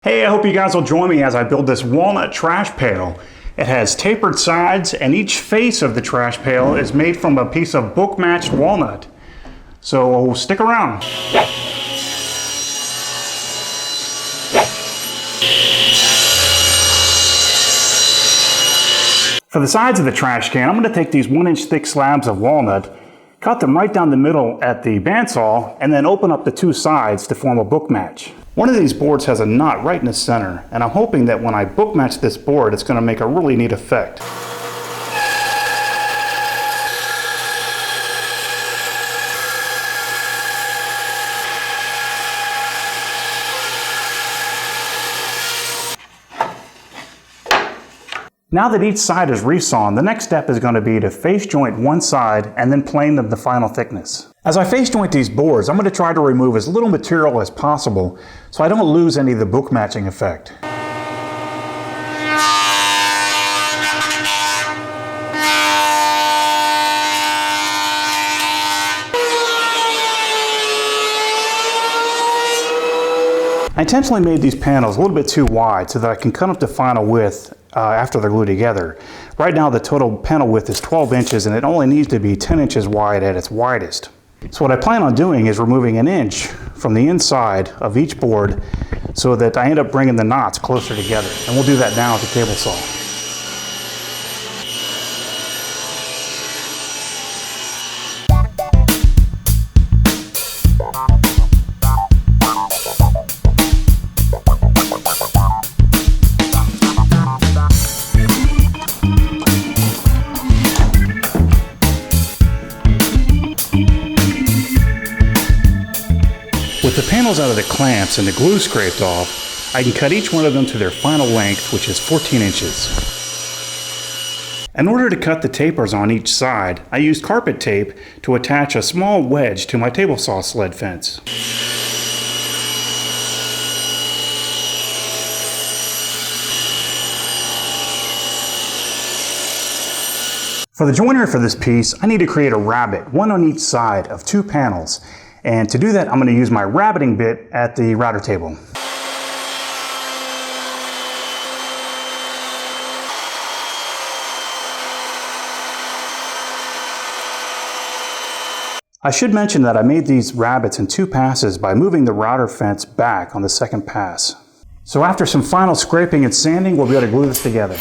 Hey, I hope you guys will join me as I build this walnut trash pail. It has tapered sides and each face of the trash pail is made from a piece of book matched walnut. So stick around. For the sides of the trash can, I'm going to take these 1-inch thick slabs of walnut, cut them right down the middle at the bandsaw, and then open up the two sides to form a book match. One of these boards has a knot right in the center, and I'm hoping that when I book match this board, it's going to make a really neat effect. Now that each side is resawn, the next step is going to be to face joint one side and then plane them the final thickness. As I face joint these boards, I'm going to try to remove as little material as possible so I don't lose any of the book matching effect. I intentionally made these panels a little bit too wide so that I can cut up the final width after they're glued together. Right now the total panel width is 12 inches and it only needs to be 10 inches wide at its widest. So what I plan on doing is removing 1 inch from the inside of each board so that I end up bringing the knots closer together. And we'll do that now with the table saw. With the panels out of the clamps and the glue scraped off, I can cut each one of them to their final length, which is 14 inches. In order to cut the tapers on each side, I used carpet tape to attach a small wedge to my table saw sled fence. For the joinery for this piece, I need to create a rabbet, one on each side of 2 panels. And to do that, I'm going to use my rabbeting bit at the router table. I should mention that I made these rabbets in 2 passes by moving the router fence back on the second pass. So after some final scraping and sanding, we'll be able to glue this together.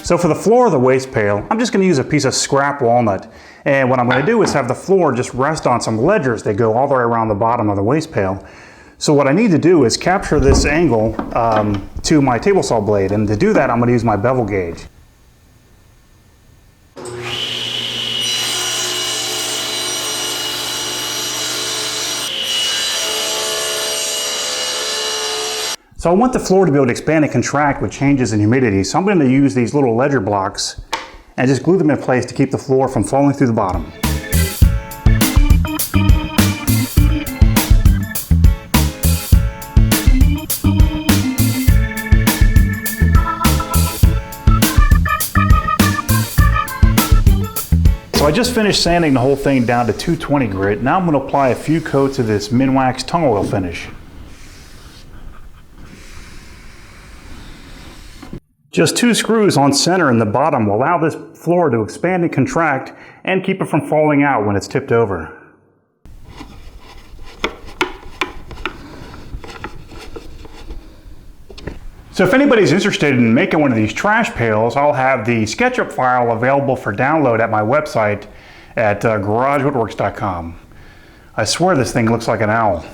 So for the floor of the waste pail, I'm just going to use a piece of scrap walnut. And what I'm going to do is have the floor just rest on some ledgers that go all the way around the bottom of the waste pail. So what I need to do is capture this angle to my table saw blade. And to do that, I'm going to use my bevel gauge. So I want the floor to be able to expand and contract with changes in humidity, so I'm going to use these little ledger blocks and just glue them in place to keep the floor from falling through the bottom. So I just finished sanding the whole thing down to 220 grit. Now I'm going to apply a few coats of this Minwax tung oil finish. Just 2 screws on center and the bottom will allow this floor to expand and contract and keep it from falling out when it's tipped over. So if anybody's interested in making one of these trash pails, I'll have the SketchUp file available for download at my website at garagewoodworks.com. I swear this thing looks like an owl.